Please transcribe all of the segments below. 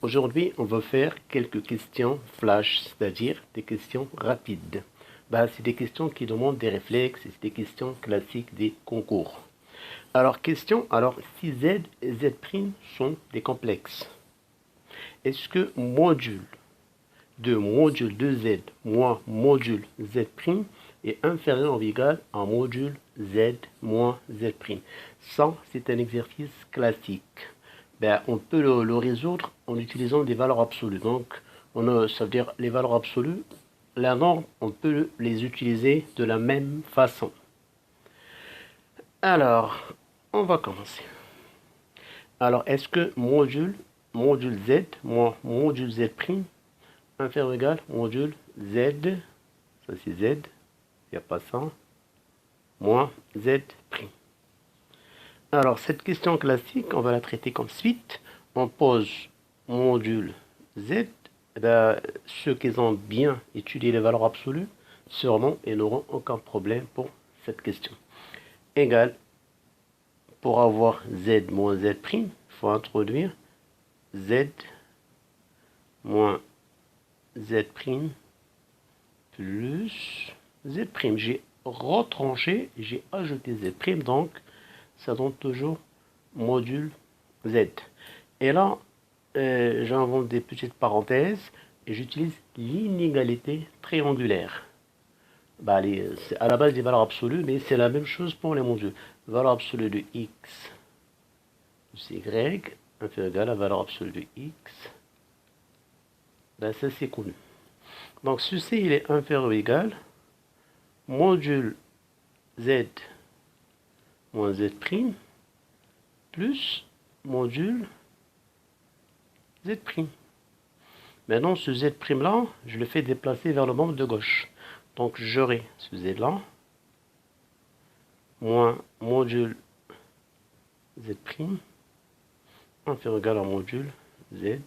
Aujourd'hui, on va faire quelques questions flash, c'est-à-dire des questions rapides. C'est des questions qui demandent des réflexes, c'est des questions classiques des concours. Alors si Z et Z' sont des complexes, est-ce que module de Z moins module Z' est inférieur ou égal à module Z moins Z'? Ça, c'est un exercice classique. On peut le résoudre en utilisant des valeurs absolues. Donc, ça veut dire les valeurs absolues, la norme, on peut les utiliser de la même façon. Alors, on va commencer. Alors, est-ce que module Z moins module Z' inférieur ou égal module Z, ça c'est Z, il n'y a pas ça, moins Z'? Alors, cette question classique, on va la traiter comme suite. On pose module Z. Ceux qui ont bien étudié les valeurs absolues, sûrement, ils n'auront aucun problème pour cette question. Égal, pour avoir Z moins Z', il faut introduire Z moins Z' plus Z'. J'ai retranché, j'ai ajouté Z', donc ça donne toujours module Z. Et là, j'invente des petites parenthèses et j'utilise l'inégalité triangulaire. C'est à la base des valeurs absolues, mais c'est la même chose pour les modules. Valeur absolue de x plus y inférieur égal à la valeur absolue de x. Ça c'est connu. Donc ceci il est inférieur ou égal module Z moins Z' plus module Z'. Maintenant, ce Z' là, je le fais déplacer vers le membre de gauche. Donc, j'aurai ce Z là, moins module Z', inférieur égal à module Z.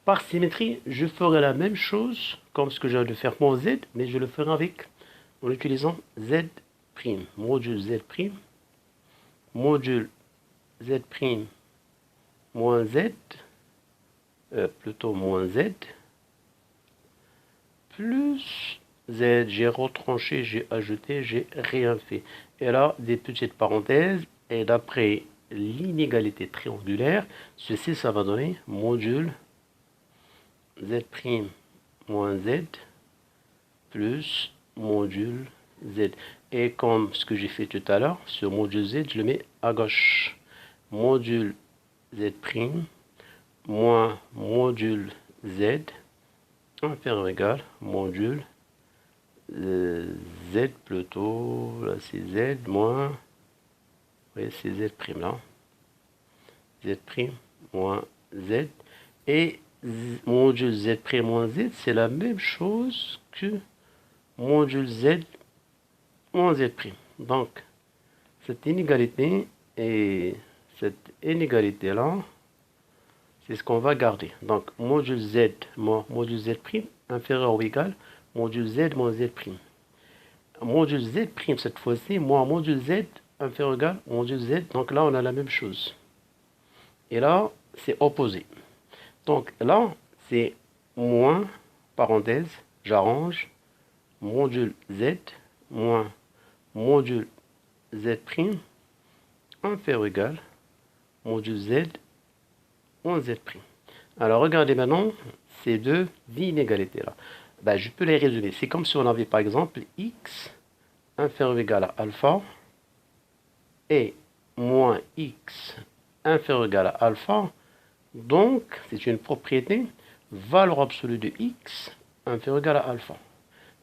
Par symétrie, je ferai la même chose comme ce que j'ai de faire pour Z, mais je le ferai en utilisant Z', module Z', module Z' moins Z, plutôt moins Z, plus Z, j'ai retranché, j'ai ajouté, j'ai rien fait. Et là, des petites parenthèses, et d'après l'inégalité triangulaire, ceci, ça va donner module Z' moins Z plus module Z. Et comme ce que j'ai fait tout à l'heure, ce module Z, je le mets à gauche. Module Z' moins module Z inférieur égal module Z plutôt, là c'est Z moins, oui c'est Z' là, Z' moins Z, et module Z' moins Z, c'est la même chose que module Z moins Z'. Donc, cette inégalité là, c'est ce qu'on va garder. Donc, module Z moins module Z' inférieur ou égal module Z moins Z'. Module Z', cette fois-ci, moins module Z inférieur ou égal module Z. Donc là, on a la même chose. Et là, c'est opposé. Donc là, c'est moins, parenthèse, j'arrange, module Z moins module Z' inférieur ou égal module Z moins Z'. Alors regardez maintenant ces deux inégalités-là. Je peux les résumer. C'est comme si on avait par exemple x inférieur ou égal à alpha et moins x inférieur ou égal à alpha. Donc, c'est une propriété, valeur absolue de x inférieur ou égal à alpha.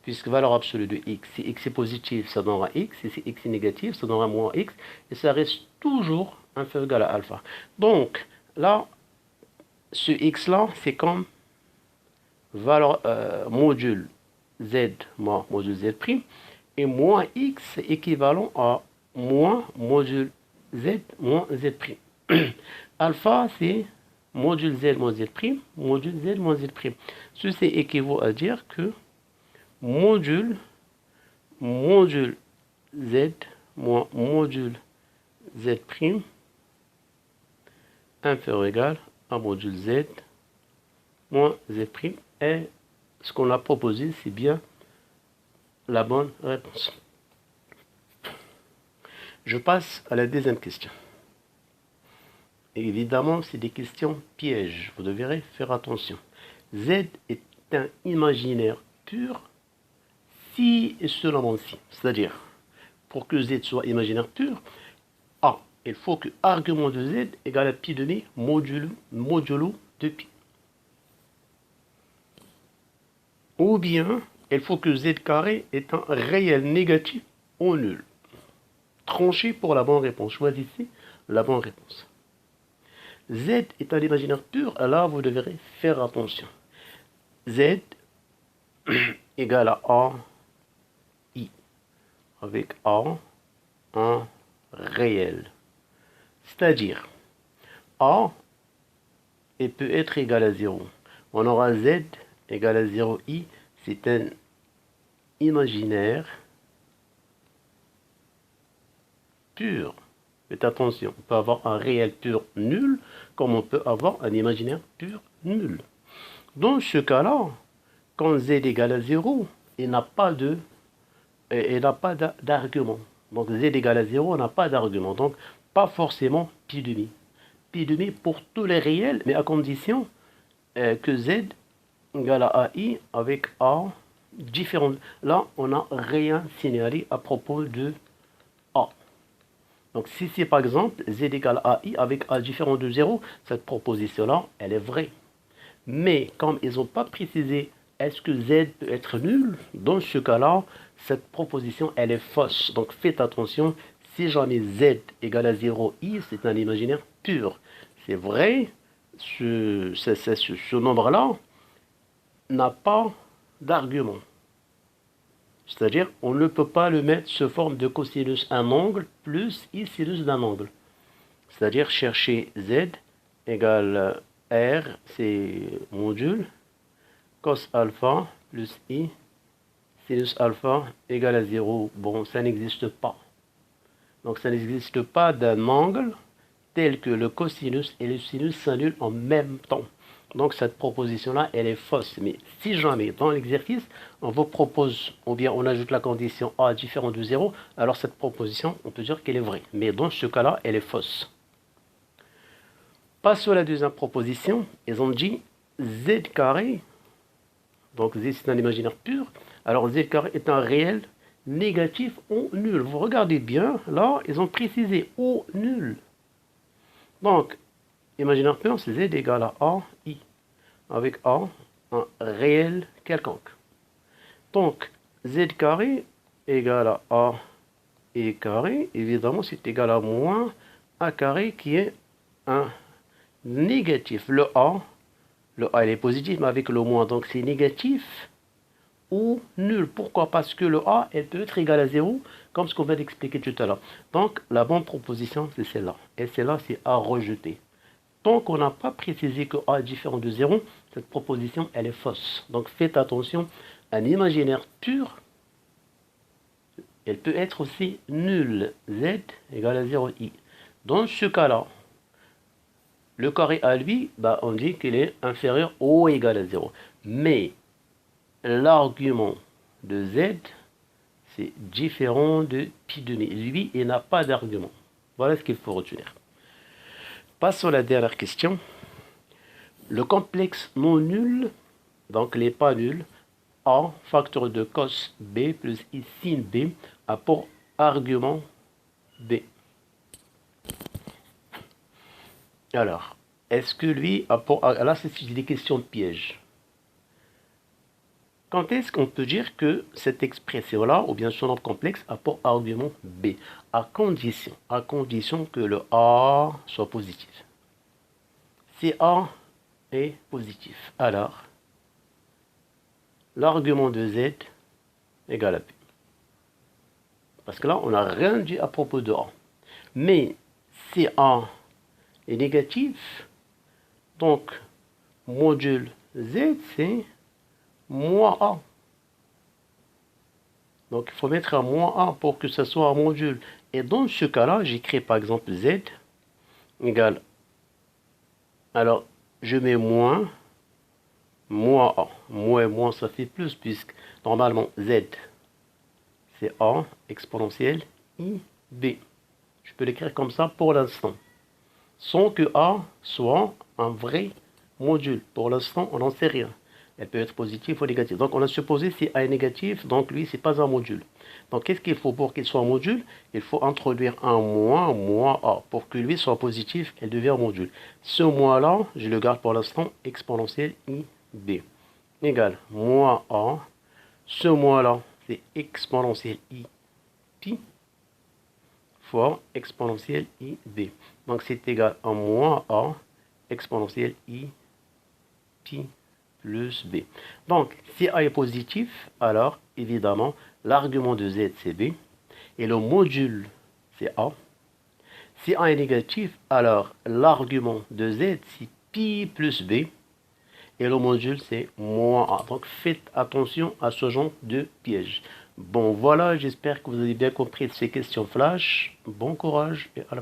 Puisque valeur absolue de x, si x est positif, ça donnera x, et si x est négatif, ça donnera moins x, et ça reste toujours inférieur ou égal à alpha. Donc, là, ce x-là, c'est comme valeur module Z moins module Z', et moins x équivalent à moins module Z moins Z'. Alpha, c'est module Z moins Z', module Z moins Z'. Ceci équivaut à dire que module Z moins module Z' inférieur ou égal A module Z moins Z'. Et ce qu'on a proposé, c'est bien la bonne réponse. Je passe à la deuxième question. Et évidemment, c'est des questions pièges. Vous devrez faire attention. Z est un imaginaire pur si et seulement si. C'est-à-dire, pour que Z soit imaginaire pur, A, il faut que argument de Z égale à pi demi modulo de pi. Ou bien, il faut que Z carré est un réel négatif ou nul. Tranchez pour la bonne réponse. Choisissez la bonne réponse. Z est un imaginaire pur, alors vous devrez faire attention. Z égale à A, I, avec A, un réel. C'est-à-dire, A et peut être égal à 0. On aura Z égale à 0, I, c'est un imaginaire pur. Faites attention, on peut avoir un réel pur nul, comme on peut avoir un imaginaire pur nul. Dans ce cas-là, quand Z égale à 0, il n'a pas d'argument. Donc Z égale à 0, on n'a pas d'argument. Donc pas forcément pi demi. Pi demi pour tous les réels, mais à condition que Z égale à AI avec A différent. Là, on n'a rien signalé à propos de A. Donc si c'est par exemple Z égale à AI avec A différent de 0, cette proposition-là, elle est vraie. Mais comme ils n'ont pas précisé est-ce que Z peut être nul, dans ce cas-là, cette proposition, elle est fausse. Donc faites attention, si jamais Z égale à 0, I, c'est un imaginaire pur. C'est vrai, ce nombre-là n'a pas d'argument. C'est-à-dire, on ne peut pas le mettre sous forme de cosinus un angle plus I sinus d'un angle. C'est-à-dire, chercher Z égale R, c'est module, cos alpha plus I, sinus alpha égale à 0. Bon, ça n'existe pas. Donc, ça n'existe pas d'un angle tel que le cosinus et le sinus s'annulent en même temps. Donc, cette proposition-là, elle est fausse. Mais si jamais, dans l'exercice, on vous propose, ou bien on ajoute la condition A différent de 0, alors cette proposition, on peut dire qu'elle est vraie. Mais dans ce cas-là, elle est fausse. Passons à la deuxième proposition. Ils ont dit Z carré. Donc, Z, c'est un imaginaire pur. Alors, Z carré est un réel négatif ou nul. Vous regardez bien, là, ils ont précisé ou nul. Donc, imaginaire pur, c'est Z égale à A, I, avec A, un réel quelconque. Donc, Z carré égale à A, I carré, évidemment, c'est égal à moins A carré qui est un négatif. Le A, il est positif, mais avec le moins, donc c'est négatif ou nul. Pourquoi? Parce que le A, elle peut être égal à 0, comme ce qu'on vient d'expliquer tout à l'heure. Donc, la bonne proposition, c'est celle-là. Et celle-là, c'est à rejeter. Tant qu'on n'a pas précisé que A est différent de 0, cette proposition, elle est fausse. Donc, faites attention, un imaginaire pur, elle peut être aussi nulle. Z égale à 0i. Dans ce cas-là, le carré à lui, on dit qu'il est inférieur ou égal à 0. Mais l'argument de Z, c'est différent de pi demi. Lui, il n'a pas d'argument. Voilà ce qu'il faut retenir. Passons à la dernière question. Le complexe non nul, donc les pas nuls, A, facteur de cos B plus I sin B, a pour argument B. Alors, est-ce que lui a pour... Là, c'est des questions de piège. Quand est-ce qu'on peut dire que cette expression-là, ou bien son nombre complexe, a pour argument B? À condition que le A soit positif. Si A est positif, alors l'argument de Z égale à P. Parce que là, on n'a rien dit à propos de A. Mais si A est négatif, donc module Z, c'est moins A. Donc, il faut mettre un moins A pour que ce soit un module. Et dans ce cas-là, j'écris par exemple Z égale... Alors, je mets moins A. Moins et moins, ça fait plus, puisque normalement, Z, c'est A exponentielle IB. Je peux l'écrire comme ça pour l'instant. Sans que A soit un vrai module. Pour l'instant, on n'en sait rien. Elle peut être positive ou négative. Donc, on a supposé si A est négatif, donc lui, c'est pas un module. Donc, qu'est-ce qu'il faut pour qu'il soit un module? Il faut introduire un moins A. Pour que lui soit positif, elle devient un module. Ce moins-là, je le garde pour l'instant, exponentielle IB. Égale moins A. Ce moins-là, c'est exponentielle I pi fois exponentielle IB. Donc, c'est égal à moins A exponentielle I pi plus B. Donc, si A est positif, alors, évidemment, l'argument de Z, c'est B. Et le module, c'est A. Si A est négatif, alors, l'argument de Z, c'est pi plus B. Et le module, c'est moins A. Donc, faites attention à ce genre de piège. Bon, voilà, j'espère que vous avez bien compris ces questions flash. Bon courage et à la prochaine.